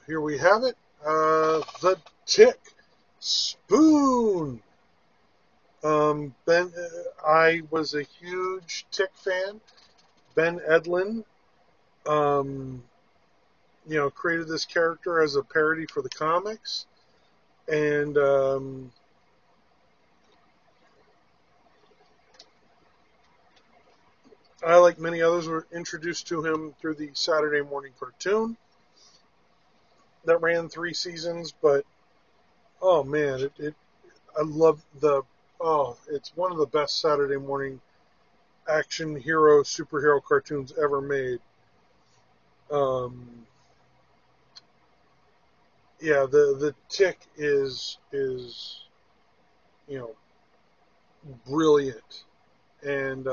here we have it. The Tick Spoon. I was a huge Tick fan. Ben Edlund, um, created this character as a parody for the comics, and I, like many others, were introduced to him through the Saturday morning cartoon that ran 3 seasons. But oh man, I love it's one of the best Saturday morning action hero superhero cartoons ever made. Um, yeah, the Tick is you know brilliant, and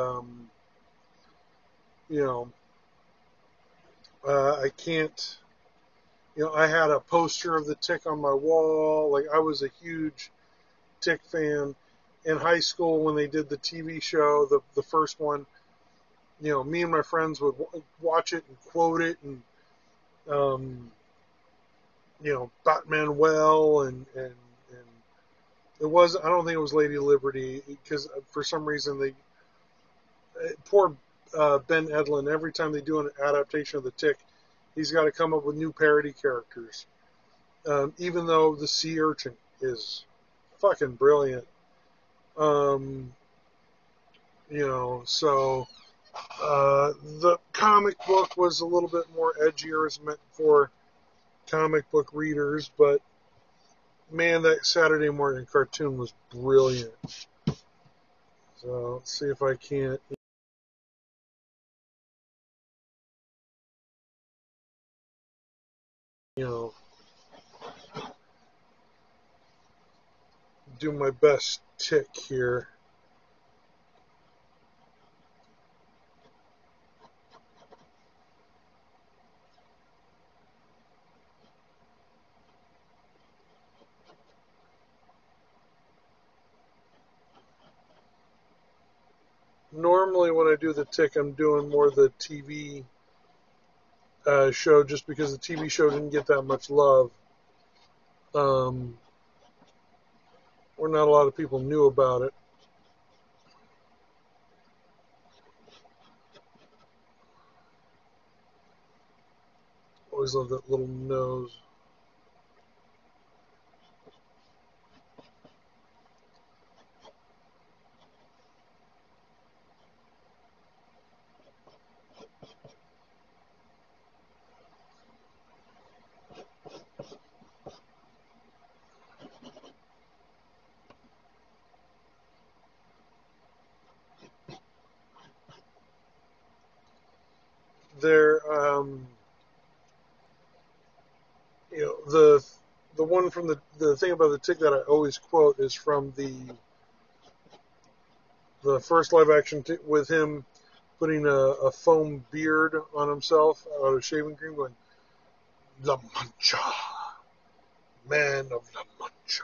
you know I can't. I had a poster of the Tick on my wall. Like, I was a huge Tick fan. In high school, when they did the TV show, the first one, me and my friends would watch it and quote it, and um, Batman Well, and it was, I don't think it was Lady Liberty, because for some reason poor Ben Edlund, every time they do an adaptation of the Tick, he's got to come up with new parody characters. Even though the sea urchin is fucking brilliant. Um, so the comic book was a little bit more edgier. It's meant for comic book readers, but man, that Saturday morning cartoon was brilliant. So let's see if I can't, you know, do my best Tick here. Normally, when I do the Tick, I'm doing more the TV show, just because the TV show didn't get that much love. Um, or not a lot of people knew about it. Always love that little nose. There, the one from the thing about the Tick that I always quote is from the first live action with him putting a foam beard on himself out of shaving cream, going La Mancha, man of La Mancha,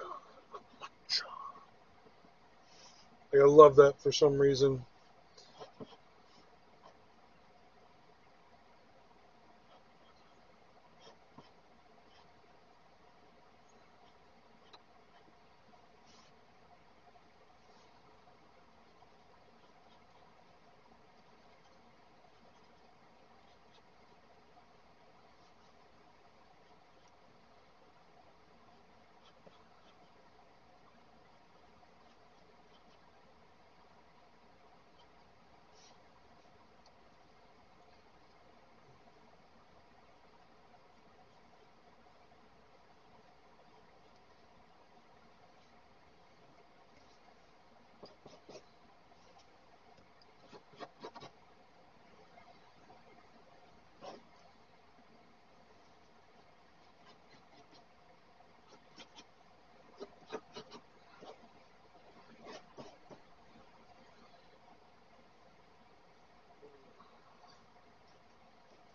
La Mancha. Like, I love that for some reason.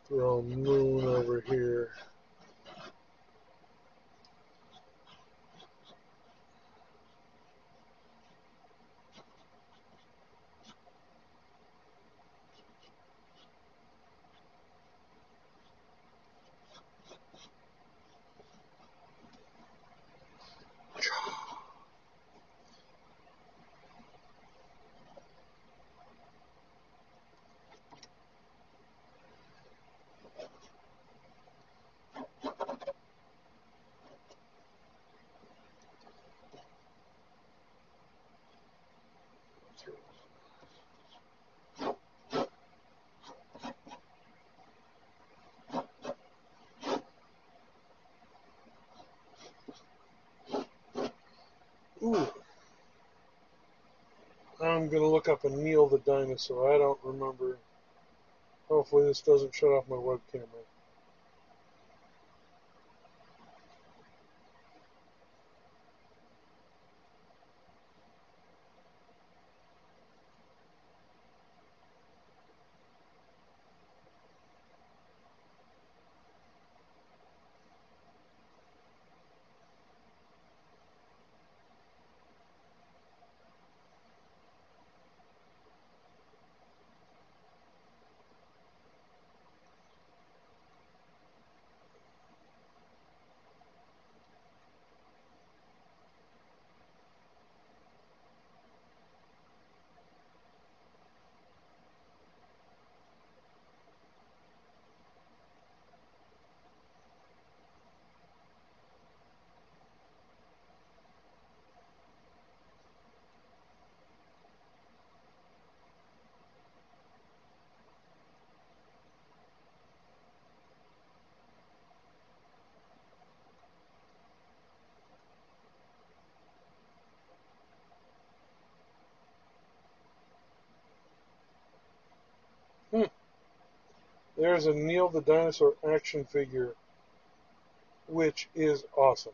Throw Moon over here. Ooh, I'm going to look up a Neil the dinosaur. I don't remember. Hopefully this doesn't shut off my web camera. Hmm. There's a Neil the dinosaur action figure, which is awesome.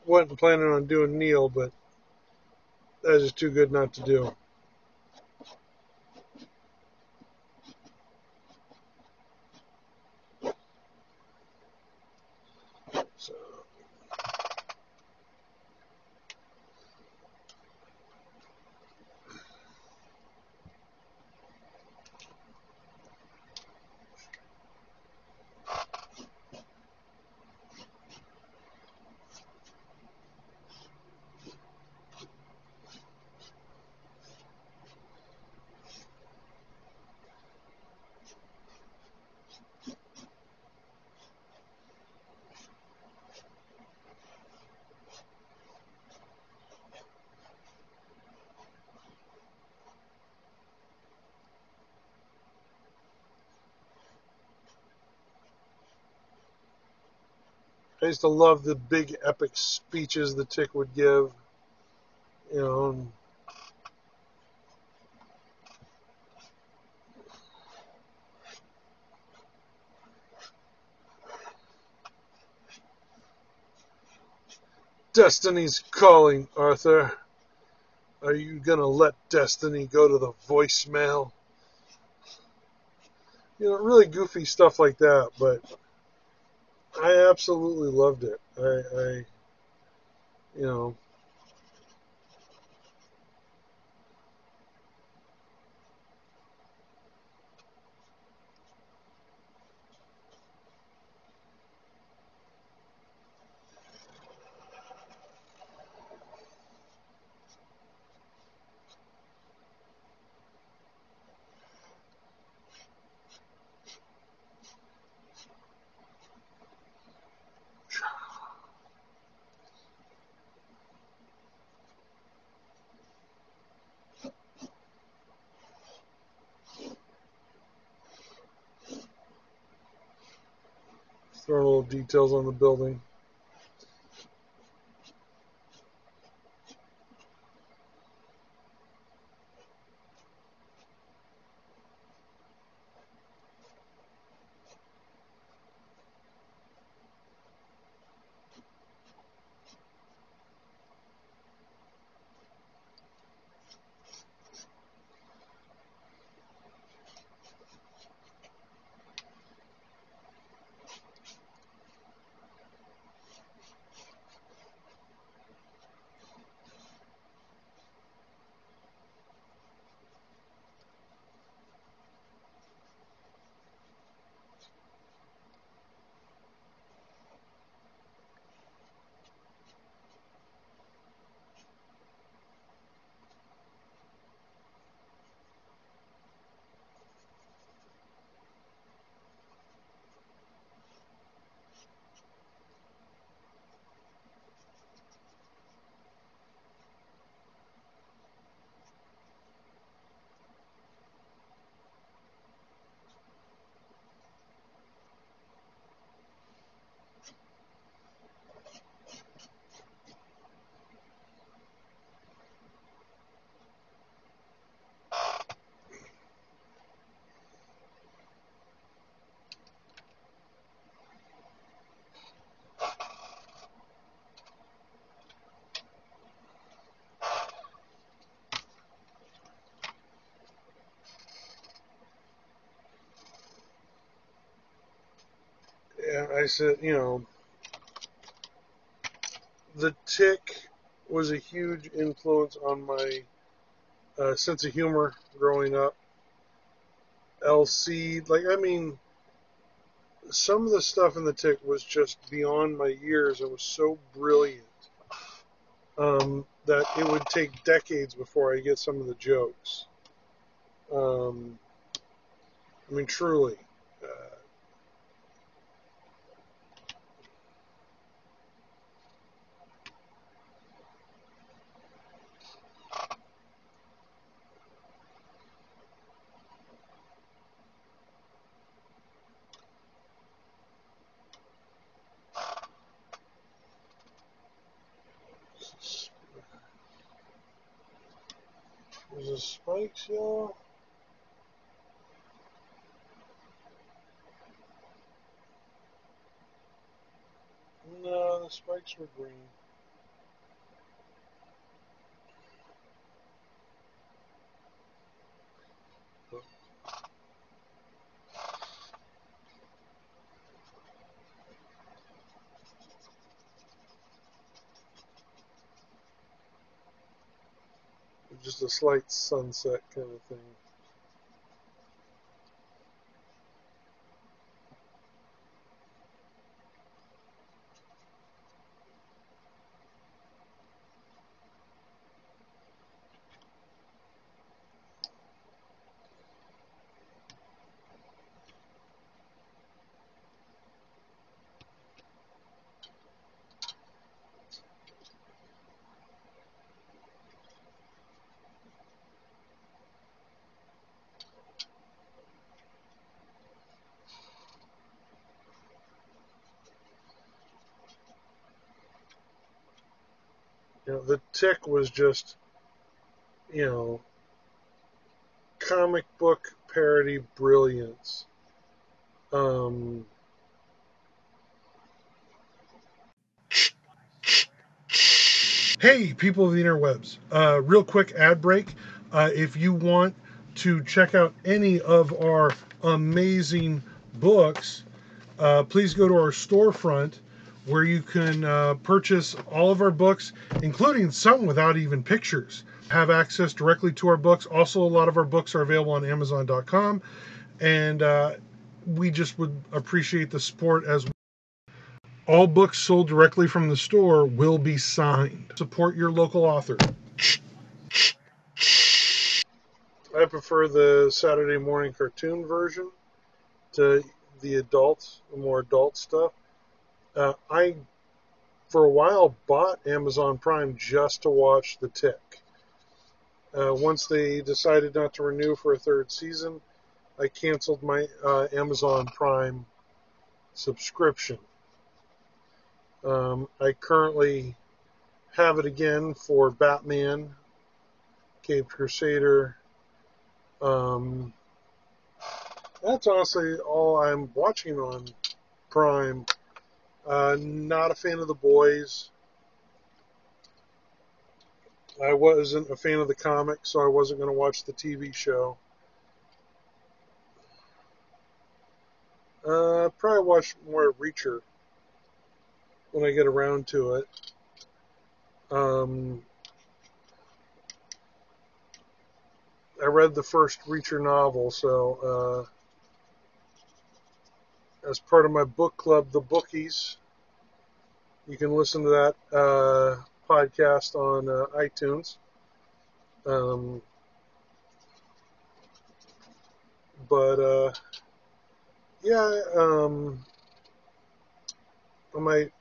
Wasn't planning on doing Neil, but that is too good not to do. So, I used to love the big epic speeches the Tick would give. You know, and Destiny's calling, Arthur. Are you gonna let Destiny go to the voicemail? You know, really goofy stuff like that, but I absolutely loved it. You know, Throwing little details on the building. Yeah, I said, The Tick was a huge influence on my sense of humor growing up. LC, some of the stuff in The Tick was just beyond my years. It was so brilliant that it would take decades before I get some of the jokes. Truly. There's a spikes, y'all. No, the spikes were green. Just a slight sunset kind of thing. The Tick was just, comic book parody brilliance. Hey, people of the interwebs. Real quick ad break. If you want to check out any of our amazing books, please go to our storefront where you can purchase all of our books, including some without even pictures. Have access directly to our books. Also, a lot of our books are available on Amazon.com, and we just would appreciate the support as well. All books sold directly from the store will be signed. Support your local author. I prefer the Saturday morning cartoon version to the more adult stuff. I, for a while, bought Amazon Prime just to watch The Tick. Once they decided not to renew for a third season, I canceled my Amazon Prime subscription. I currently have it again for Batman, Caped Crusader. That's honestly all I'm watching on Prime. Not a fan of The Boys. I wasn't a fan of the comic, so I wasn't going to watch the TV show. Probably watch more Reacher when I get around to it. I read the first Reacher novel, so as part of my book club, the Bookies, you can listen to that podcast on iTunes. But yeah, I might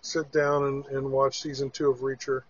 sit down and watch season 2 of Reacher.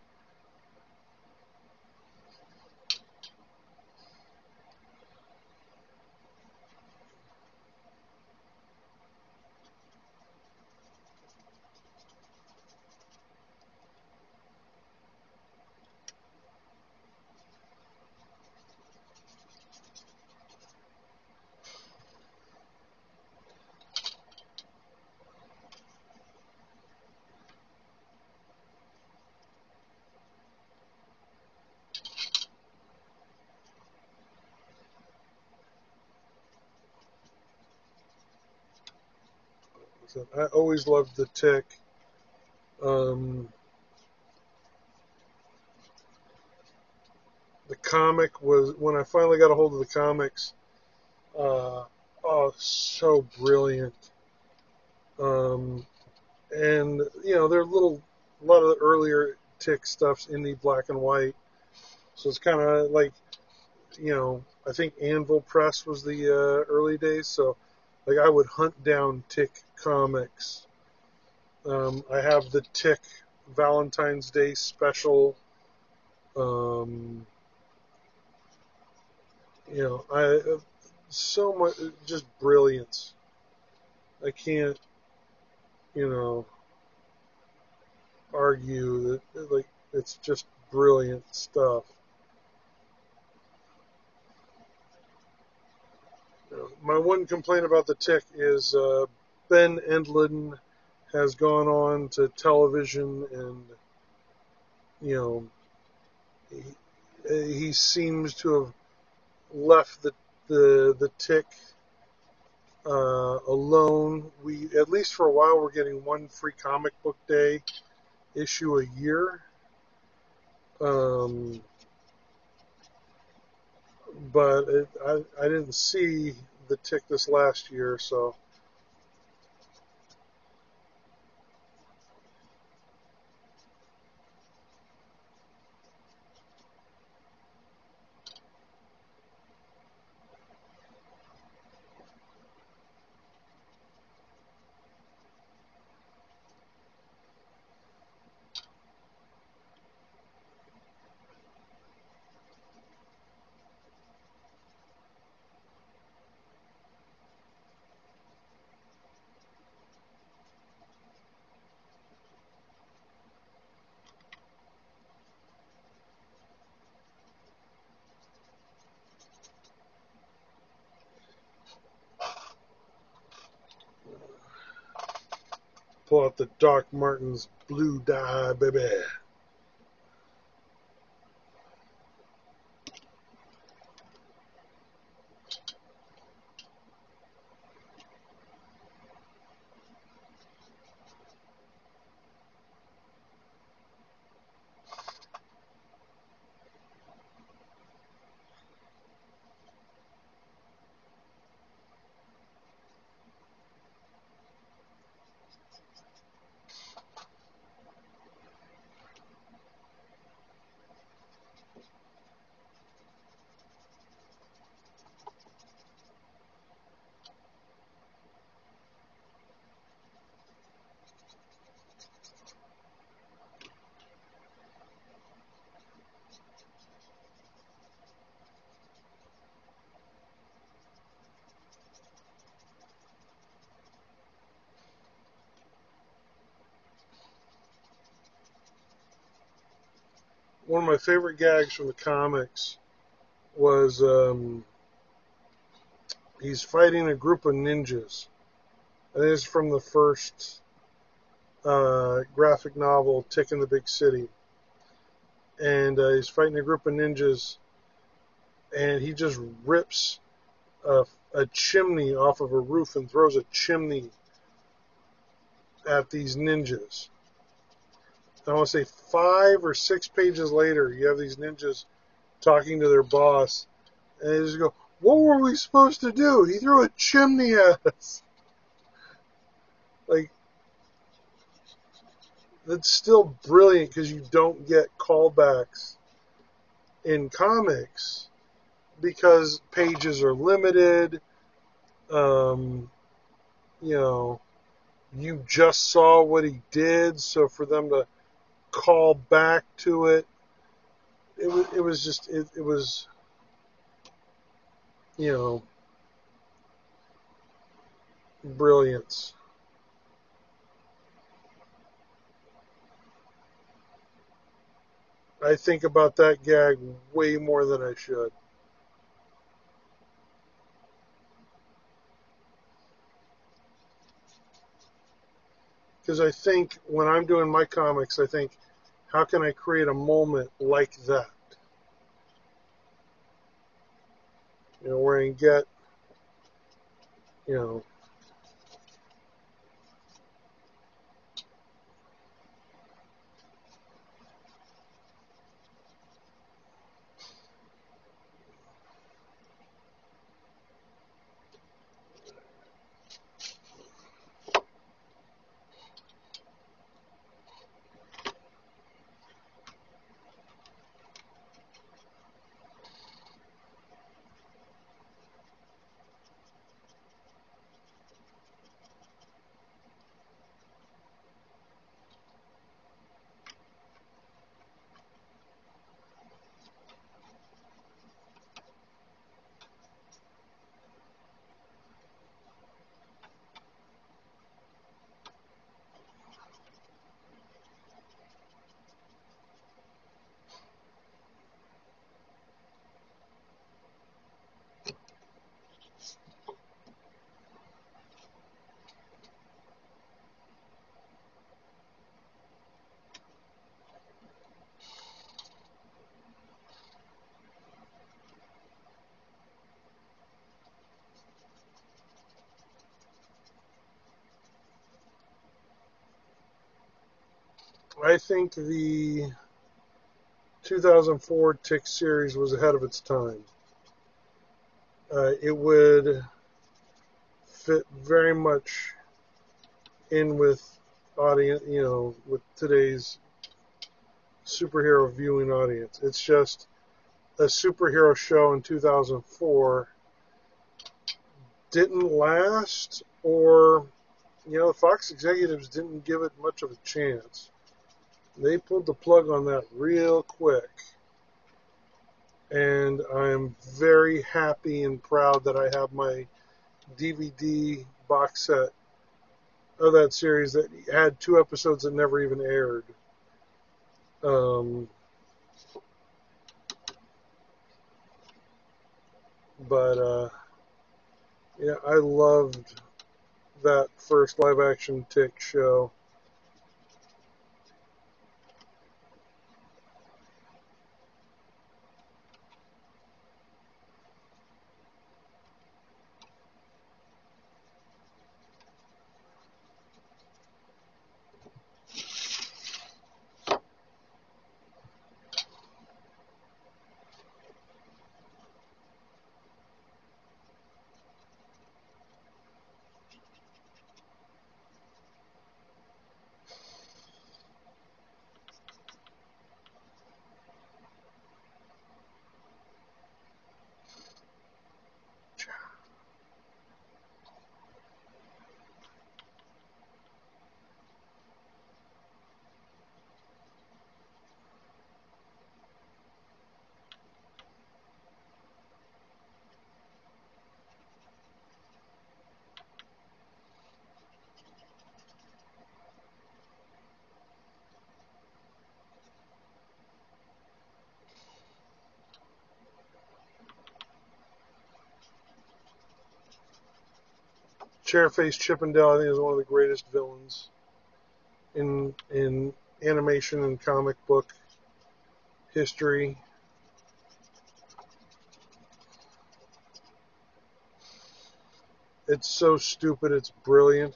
So I always loved The Tick. The comic was, when I finally got a hold of the comics, so brilliant. And, you know, a lot of the earlier Tick stuff's indie black and white. So it's kind of like, you know, I think Anvil Press was the early days. So, like, I would hunt down Tick comics. I have the Tick Valentine's Day special. You know, so much, just brilliance. I can't, you know, argue that, like, it's just brilliant stuff. You know, my one complaint about the Tick is Ben Edlund has gone on to television, and, you know, he seems to have left the Tick alone. We, at least for a while, we're getting one free comic book day issue a year. But I didn't see the Tick this last year, so. Pull out the Doc Martens blue dye, baby. one of my favorite gags from the comics was he's fighting a group of ninjas. And it's from the first graphic novel, Tick in the Big City. And he's fighting a group of ninjas, and he just rips a chimney off of a roof and throws a chimney at these ninjas. I want to say 5 or 6 pages later, you have these ninjas talking to their boss, and they just go, "What were we supposed to do? He threw a chimney at us." Like, that's still brilliant because you don't get callbacks in comics because pages are limited. You know, you just saw what he did, so for them to call back to it, it was you know, brilliance. I think about that gag way more than I should. Because I think when I'm doing my comics, I think, how can I create a moment like that? You know, where I can get, you know, I think the 2004 Tick series was ahead of its time. It would fit very much in with audience, you know, with today's superhero viewing audience. It's just a superhero show in 2004 didn't last, or, you know, the Fox executives didn't give it much of a chance. They pulled the plug on that real quick. And I'm very happy and proud that I have my DVD box set of that series that had 2 episodes that never even aired. But yeah, I loved that first live action Tick show. Chairface Chippendale, I think, is one of the greatest villains in animation and comic book history. It's so stupid, it's brilliant.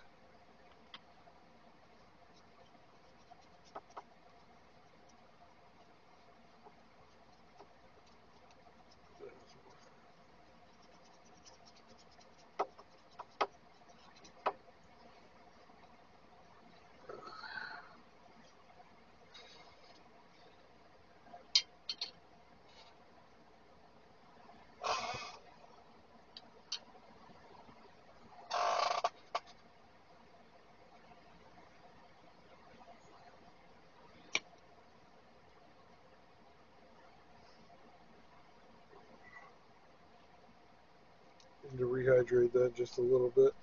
And to rehydrate that just a little bit.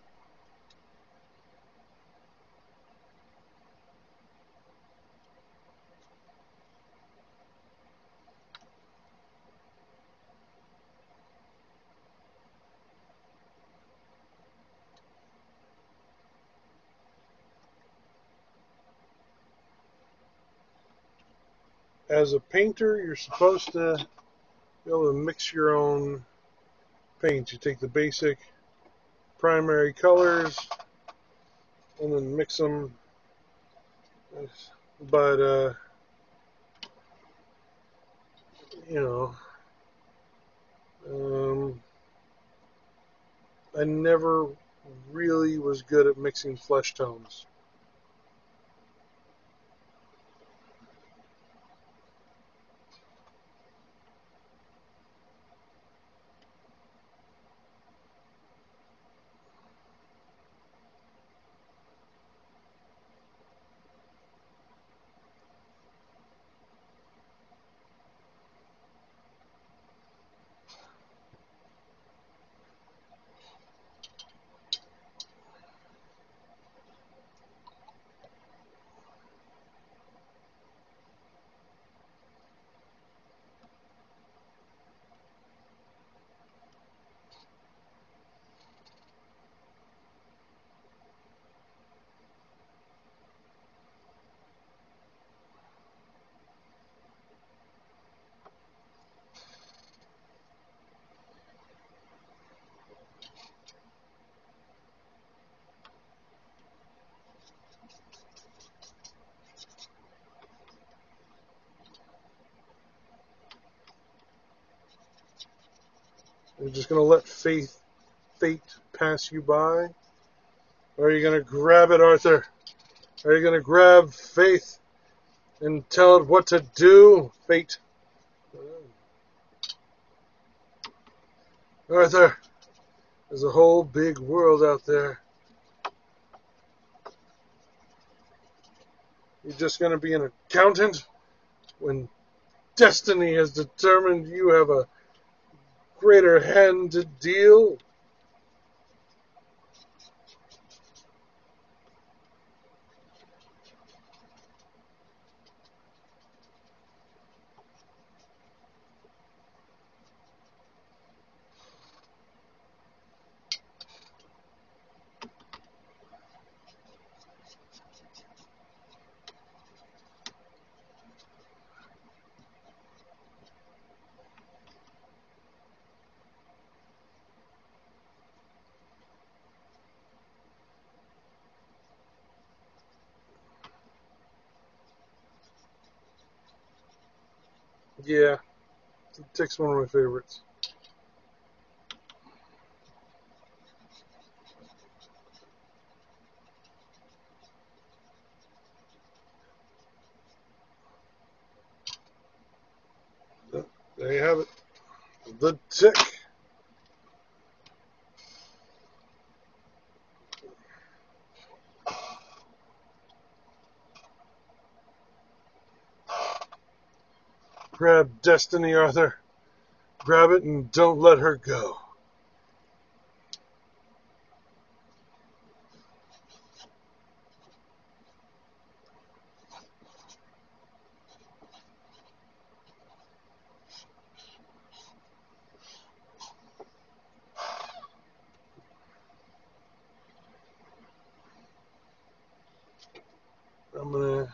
As a painter, you're supposed to be able to mix your own paints. You take the basic primary colors and then mix them. But, you know, I never really was good at mixing flesh tones. You're just going to let fate pass you by? Or are you going to grab it, Arthur? Are you going to grab Faith and tell it what to do, Fate? Arthur, there's a whole big world out there. You're just going to be an accountant when destiny has determined you have a greater hand to deal? Yeah, Tick's one of my favorites. There you have it. The Tick. Grab Destiny, Arthur. Grab it and don't let her go. I'm gonna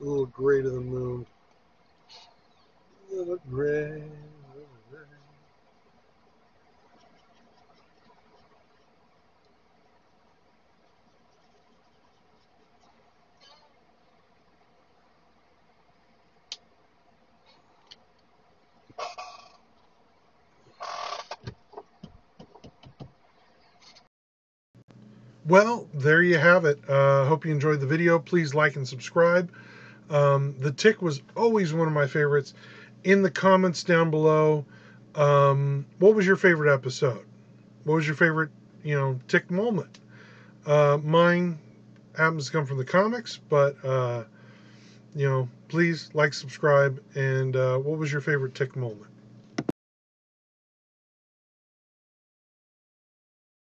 a little gray to the moon. A little gray. A little gray. Well, there you have it. Hope you enjoyed the video. Please like and subscribe. The tick was always one of my favorites. In the comments down below, what was your favorite episode? What was your favorite, tick moment? Mine happens to come from the comics, but please like, subscribe, and what was your favorite tick moment?